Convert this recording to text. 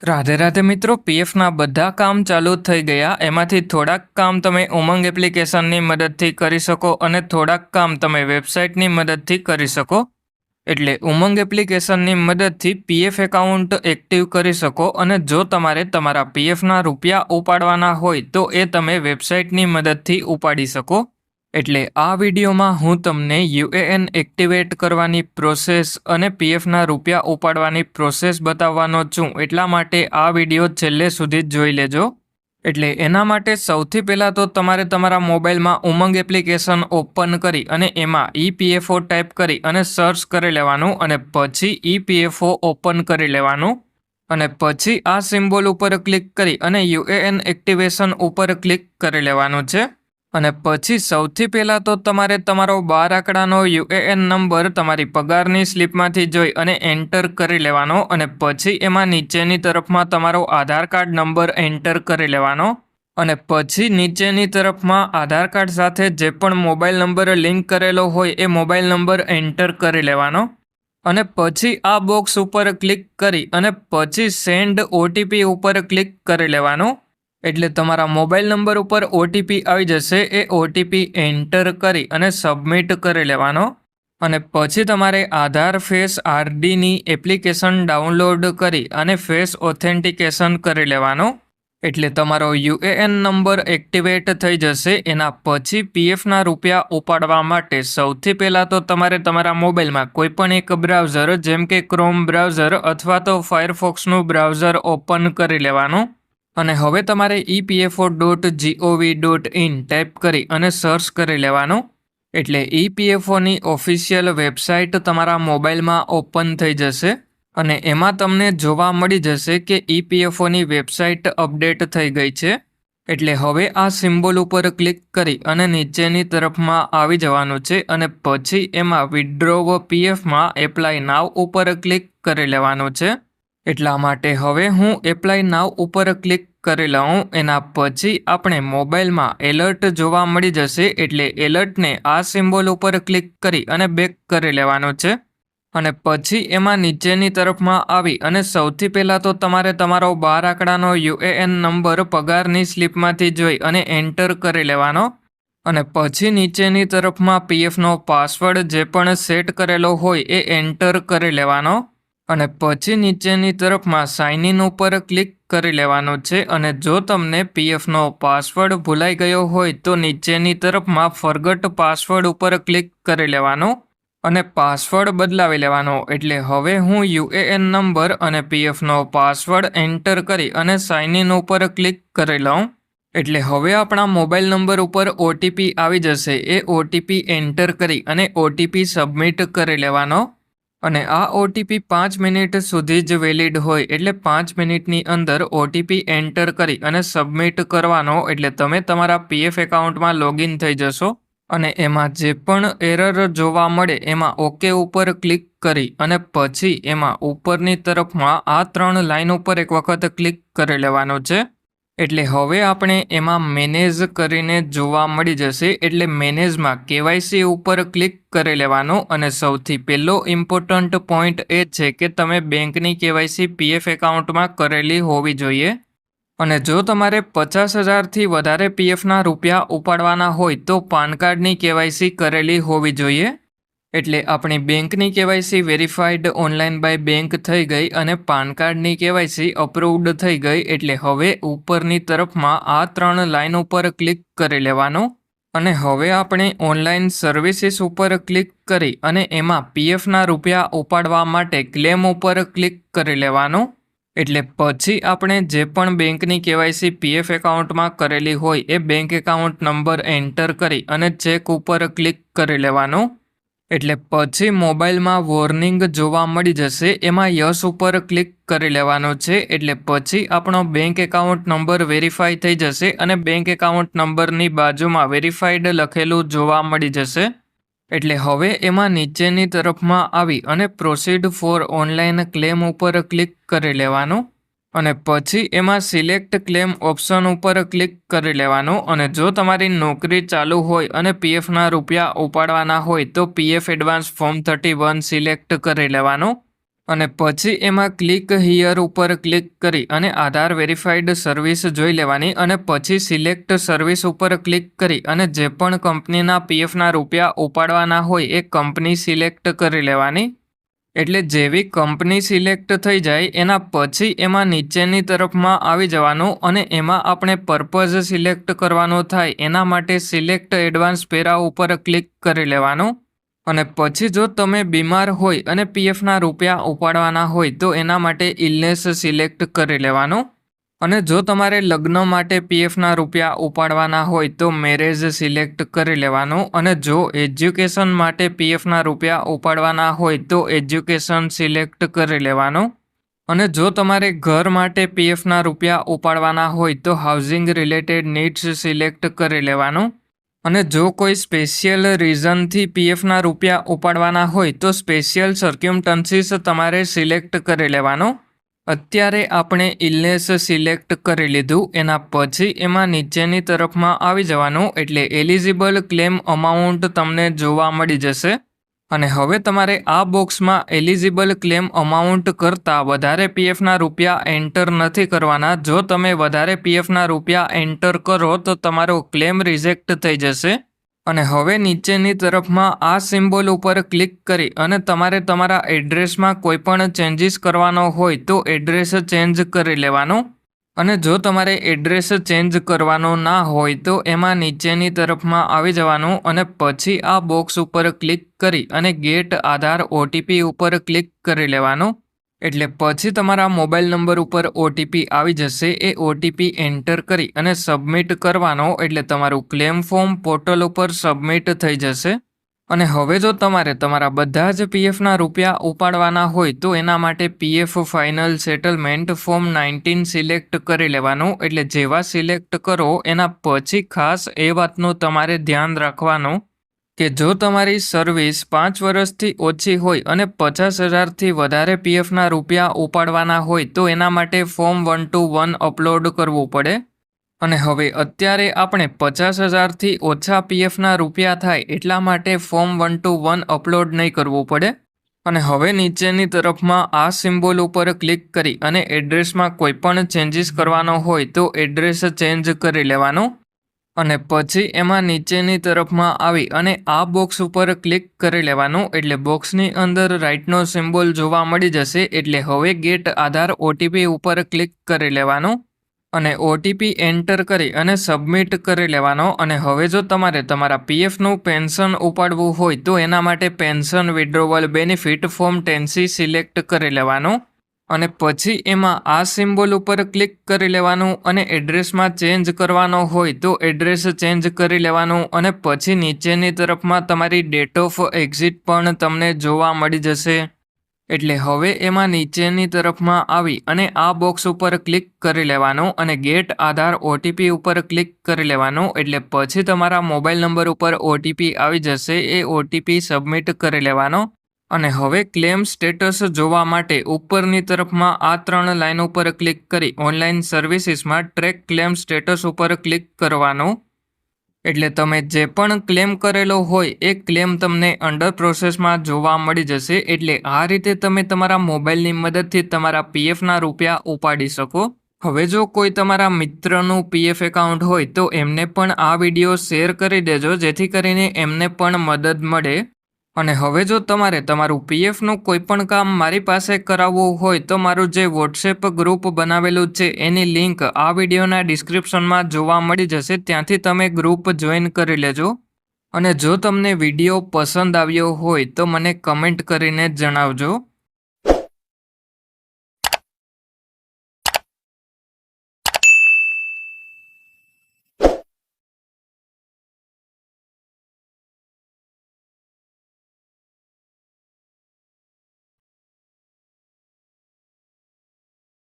રાધે રાધે મિત્રો, પીએફના બધા કામ ચાલુ થઈ ગયા. એમાંથી થોડાક કામ તમે ઉમંગ એપ્લિકેશનની મદદથી કરી શકો અને થોડાક કામ તમે વેબસાઇટની મદદથી કરી શકો. એટલે ઉમંગ એપ્લિકેશનની મદદથી પીએફ એકાઉન્ટ એક્ટિવ કરી શકો અને જો તમારે તમારા પીએફના રૂપિયા ઉપાડવાના હોય તો એ તમે વેબસાઇટની મદદથી ઉપાડી શકો. એટલે આ વિડીયોમાં હું તમને યુએએન એક્ટિવેટ કરવાની પ્રોસેસ અને પીએફના રૂપિયા ઉપાડવાની પ્રોસેસ બતાવવાનો છું. એટલા માટે આ વિડીયો છેલ્લે સુધી જોઈ લેજો. એટલે એના માટે સૌથી પહેલાં તો તમારે તમારા મોબાઈલમાં ઉમંગ એપ્લિકેશન ઓપન કરી અને એમાં ઈપીએફઓ ટાઈપ કરી અને સર્ચ કરી લેવાનું અને પછી ઈપીએફઓ ઓપન કરી લેવાનું અને પછી આ સિમ્બોલ ઉપર ક્લિક કરી અને યુએએન એક્ટિવેશન ઉપર ક્લિક કરી લેવાનું છે. અને પછી સૌથી પહેલાં તો તમારે તમારો 12 આંકડાનો યુએએન નંબર તમારી પગારની સ્લિપમાંથી જોઈ અને એન્ટર કરી લેવાનો અને પછી એમાં નીચેની તરફમાં તમારો આધાર કાર્ડ નંબર એન્ટર કરી લેવાનો અને પછી નીચેની તરફમાં આધાર કાર્ડ સાથે જે પણ મોબાઈલ નંબર લિંક કરેલો હોય એ મોબાઈલ નંબર એન્ટર કરી લેવાનો અને પછી આ બોક્સ ઉપર ક્લિક કરી અને પછી સેન્ડ ઓટીપી ઉપર ક્લિક કરી લેવાનો. એટલે તમારા મોબાઈલ નંબર ઉપર ઓટીપી આવી જશે. એ ઓટીપી એન્ટર કરી અને સબમિટ કરી લેવાનો અને પછી તમારે આધાર ફેસ આરડીની એપ્લિકેશન ડાઉનલોડ કરી અને ફેસ ઓથેન્ટિકેશન કરી લેવાનો. એટલે તમારો યુએએન નંબર એક્ટિવેટ થઈ જશે. એના પછી પીએફના રૂપિયા ઉપાડવા માટે સૌથી પહેલાં તો તમારે તમારા મોબાઈલમાં કોઈપણ એક બ્રાઉઝર જેમ કે ક્રોમ બ્રાઉઝર અથવા તો ફાયરફોક્સનું બ્રાઉઝર ઓપન કરી લેવાનું અને હવે તમારે epfo.gov.in ટાઈપ કરી અને સર્ચ કરી લેવાનું. એટલે ઈપીએફઓની ઓફિશિયલ વેબસાઇટ તમારા મોબાઈલમાં ઓપન થઈ જશે અને એમાં તમને જોવા મળી જશે કે ઈપીએફઓની વેબસાઇટ અપડેટ થઈ ગઈ છે. એટલે હવે આ સિમ્બોલ ઉપર ક્લિક કરી અને નીચેની તરફમાં આવી જવાનું છે અને પછી એમાં વિથડ્રોવ પીએફમાં એપ્લાય નાવ ઉપર ક્લિક કરી લેવાનું છે. એટલા માટે હવે હું એપ્લાય નાવ ઉપર ક્લિક કરી લઉં. એના પછી આપણે મોબાઈલમાં એલર્ટ જોવા મળી જશે. એટલે એલર્ટને આ સિમ્બોલ ઉપર ક્લિક કરી અને બેક કરી લેવાનું છે અને પછી એમાં નીચેની તરફમાં આવી અને સૌથી પહેલાં તો તમારે તમારો 12 આંકડાનો યુએએન નંબર પગારની સ્લિપમાંથી જોઈ અને એન્ટર કરી લેવાનો અને પછી નીચેની તરફમાં પીએફનો પાસવર્ડ જે પણ સેટ કરેલો હોય એ એન્ટર કરી લેવાનો અને પછી નીચેની તરફમાં સાઇન ઇન ઉપર ક્લિક કરી લેવાનું છે અને જો તમને પીએફનો પાસવર્ડ ભૂલાઈ ગયો હોય તો નીચેની તરફમાં ફોરગટ પાસવર્ડ ઉપર ક્લિક કરી લેવાનું અને પાસવર્ડ બદલાવી લેવાનો. એટલે હવે હું યુએએન નંબર અને પીએફનો પાસવર્ડ એન્ટર કરી અને સાઇન ઇન ઉપર ક્લિક કરી લઉં. એટલે હવે આપણા મોબાઈલ નંબર ઉપર ઓટીપી આવી જશે. એ ઓટીપી એન્ટર કરી અને ઓટીપી સબમિટ કરી લેવાનો અને આ ઓટીપી 5 મિનિટ સુધી જ વેલિડ હોય. એટલે 5 મિનિટની અંદર ઓટીપી એન્ટર કરી અને સબમિટ કરવાનો. એટલે તમે તમારા પીએફ એકાઉન્ટમાં લોગિન થઈ જશો અને એમાં જે પણ એરર જોવા મળે એમાં ઓકે ઉપર ક્લિક કરી અને પછી એમાં ઉપરની તરફમાં આ 3 લાઈન ઉપર એક વખત ક્લિક કરી લેવાનું છે. એટલે હવે આપણે એમાં મેનેજ કરીને જોવા મળી જશે. એટલે મેનેજમાં કેવાયસી ઉપર ક્લિક કરી લેવાનું અને સૌથી પહેલો ઇમ્પોર્ટન્ટ પોઈન્ટ એ છે કે તમે બેંકની કેવાયસી પીએફ એકાઉન્ટમાં કરેલી હોવી જોઈએ અને જો તમારે 50,000થી વધારે પીએફના રૂપિયા ઉપાડવાના હોય તો પાન કાર્ડની કેવાયસી કરેલી હોવી જોઈએ. એટલે આપણી બેંકની KYC verified online by bank થઈ ગઈ અને પાન કાર્ડની કેવાયસી અપ્રૂવડ થઈ ગઈ. એટલે હવે ઉપરની તરફમાં આ 3 લાઈન ઉપર ક્લિક કરી લેવાનું અને હવે આપણે ઓનલાઈન સર્વિસીસ ઉપર ક્લિક કરી અને એમાં પીએફના રૂપિયા ઉપાડવા માટે ક્લેમ ઉપર ક્લિક કરી લેવાનું. એટલે પછી આપણે જે પણ બેંકની કેવાયસી પીએફ એકાઉન્ટમાં કરેલી હોય એ બેંક એકાઉન્ટ નંબર એન્ટર કરી અને ચેક ઉપર ક્લિક કરી લેવાનું. એટલે પછી મોબાઈલમાં વોર્નિંગ જોવા મળી જશે. એમાં યસ ઉપર ક્લિક કરી લેવાનું છે. એટલે પછી આપણો બેંક એકાઉન્ટ નંબર વેરીફાઈ થઈ જશે અને બેંક એકાઉન્ટ નંબરની બાજુમાં વેરીફાઈડ લખેલું જોવા મળી જશે. એટલે હવે એમાં નીચેની તરફમાં આવી અને પ્રોસીડ ફોર ઓનલાઈન ક્લેમ ઉપર ક્લિક કરી લેવાનું અને પછી એમાં સિલેક્ટ ક્લેમ ઓપ્શન ઉપર ક્લિક કરી લેવાનું અને જો તમારી નોકરી ચાલુ હોય અને પીએફના રૂપિયા ઉપાડવાના હોય તો પીએફ એડવાન્સ ફોર્મ 31 સિલેક્ટ કરી લેવાનું અને પછી એમાં ક્લિક હિયર ઉપર ક્લિક કરી અને આધાર વેરીફાઈડ સર્વિસ જોઈ લેવાની અને પછી સિલેક્ટ સર્વિસ ઉપર ક્લિક કરી અને જે પણ કંપનીના પીએફના રૂપિયા ઉપાડવાના હોય એ કંપની સિલેક્ટ કરી લેવાની. એટલે જેવી કંપની સિલેક્ટ થઈ જાય એના પછી એમાં નીચેની તરફમાં આવી જવાનું અને એમાં આપણે પર્પઝ સિલેક્ટ કરવાનો થાય એના માટે સિલેક્ટ એડવાન્સ પેરા ઉપર ક્લિક કરી લેવાનું. અને પછી જો તમે બીમાર હોય અને પીએફના રૂપિયા ઉપાડવાના હોય તો એના માટે ઇલનેસ સિલેક્ટ કરી લેવાનું. અને જો તમારે લગ્ન માટે પીએફના રૂપિયા ઉપાડવાના હોય તો મેરેજ સિલેક્ટ કરી લેવાનું. અને જો એજ્યુકેશન માટે પીએફના રૂપિયા ઉપાડવાના હોય તો એજ્યુકેશન સિલેક્ટ કરી લેવાનું. અને જો તમારે ઘર માટે પીએફના રૂપિયા ઉપાડવાના હોય તો હાઉસિંગ રિલેટેડ નીડ્સ સિલેક્ટ કરી લેવાનું. અને જો કોઈ સ્પેશિયલ રીઝનથી પીએફના રૂપિયા ઉપાડવાના હોય તો સ્પેશિયલ સર્ક્યુમસ્ટન્સીસ તમારે સિલેક્ટ કરી લેવાનો. અત્યારે આપણે ઇલનેસ સિલેક્ટ કરી લીધું. એના પછી એમાં નીચેની તરફમાં આવી જવાનું એટલે એલિજિબલ ક્લેમ અમાઉન્ટ તમને જોવા મળી જશે. અને હવે તમારે આ બોક્સમાં એલિજિબલ ક્લેમ અમાઉન્ટ કરતાં વધારે પીએફના રૂપિયા એન્ટર નથી કરવાના. જો તમે વધારે પીએફના રૂપિયા એન્ટર કરો તો તમારો ક્લેમ રિજેક્ટ થઈ જશે. અને હવે નીચેની તરફમાં આ સિમ્બોલ ઉપર ક્લિક કરી અને તમારે તમારા એડ્રેસમાં કોઈ પણ ચેન્જીસ કરવાનો હોય તો એડ્રેસ ચેન્જ કરી લેવાનો. અને જો તમારે એડ્રેસ ચેન્જ કરવાનો ના હોય તો એમાં નીચેની તરફમાં આવી જવાનું અને પછી આ બોક્સ ઉપર ક્લિક કરી અને ગેટ આધાર ઓટીપી ઉપર ક્લિક કરી લેવાનું. એટલે પછી તમારા મોબાઈલ નંબર ઉપર ઓટીપી આવી જશે. એ ઓટીપી એન્ટર કરી અને સબમિટ કરવાનો એટલે તમારું ક્લેમ ફોર્મ પોર્ટલ ઉપર સબમિટ થઈ જશે. અને હવે જો તમારે તમારા બધા જ પીએફના રૂપિયા ઉપાડવાના હોય તો એના માટે PF final settlement form 19 select કરી લેવાનું. એટલે જેવા સિલેક્ટ કરો એના પછી ખાસ એ વાતનું તમારે ધ્યાન રાખવાનું કે જો તમારી સર્વિસ 5 વર્ષથી ઓછી હોય અને 50,000થી વધારે પીએફના રૂપિયા ઉપાડવાના હોય તો એના માટે ફોર્મ 121 અપલોડ કરવું પડે. અને હવે અત્યારે આપણે 50,000થી ઓછા પીએફના રૂપિયા થાય એટલા માટે ફોર્મ 121 અપલોડ નહીં કરવું પડે. અને હવે નીચેની તરફમાં આ સિમ્બોલ ઉપર ક્લિક કરી અને એડ્રેસમાં કોઈ પણ ચેન્જીસ કરવાનો હોય તો એડ્રેસ ચેન્જ કરી લેવાનું. અને પછી એમાં નીચેની તરફમાં આવી અને આ બોક્સ ઉપર ક્લિક કરી લેવાનું. એટલે બોક્સની અંદર રાઇટનો સિમ્બોલ જોવા મળી જશે. એટલે હવે ગેટ આધાર ઓટીપી ઉપર ક્લિક કરી લેવાનું. અને ઓટીપી એન્ટર કરી અને સબમિટ કરી લેવાનો. અને હવે જો તમારે તમારા પીએફનું પેન્શન ઉપાડવું હોય તો એના માટે pension withdrawal benefit form 10C select કરી લેવાનું. અને પછી એમાં આ સિમ્બોલ ઉપર ક્લિક કરી લેવાનું અને એડ્રેસમાં ચેન્જ કરવાનો હોય તો એડ્રેસ ચેન્જ કરી લેવાનું. અને પછી નીચેની તરફમાં તમારી ડેટ ઓફ એક્ઝિટ પણ તમને જોવા મળી જશે. એટલે હવે એમાં નીચેની તરફમાં આવી અને આ બોક્સ ઉપર ક્લિક કરી લેવાનું અને ગેટ આધાર ઓટીપી ઉપર ક્લિક કરી લેવાનું. એટલે પછી તમારા મોબાઈલ નંબર ઉપર ઓટીપી આવી જશે. એ ઓટીપી સબમિટ કરી લેવાનો. અને હવે ક્લેમ સ્ટેટસ જોવા માટે ઉપરની તરફમાં આ 3 લાઇન ઉપર ક્લિક કરી ઓનલાઈન સર્વિસીસમાં ટ્રેક ક્લેમ સ્ટેટસ ઉપર ક્લિક કરવાનું. એટલે તમે જે પણ ક્લેમ કરેલો હોય એ ક્લેમ તમને અંડર પ્રોસેસમાં જોવા મળી જશે. એટલે આ રીતે તમે તમારા મોબાઈલની મદદથી તમારા પીએફના રૂપિયા ઉપાડી શકો. હવે જો કોઈ તમારા મિત્રનું પીએફ એકાઉન્ટ હોય તો એમને પણ આ વિડીયો શેર કરી દેજો જેથી કરીને એમને પણ મદદ મળે. અને હવે જો તમારે તમારું પીએફનું કોઈ પણ કામ મારી પાસે કરાવવું હોય તો મારું જે વોટ્સએપ ગ્રુપ બનાવેલું છે એની લિંક આ વિડીયોના ડિસ્ક્રિપ્શનમાં જોવા મળી જશે. ત્યાંથી તમે ગ્રુપ જોઈન કરી લેજો. અને જો તમને વિડીયો પસંદ આવ્યો હોય તો મને કમેન્ટ કરીને જણાવજો.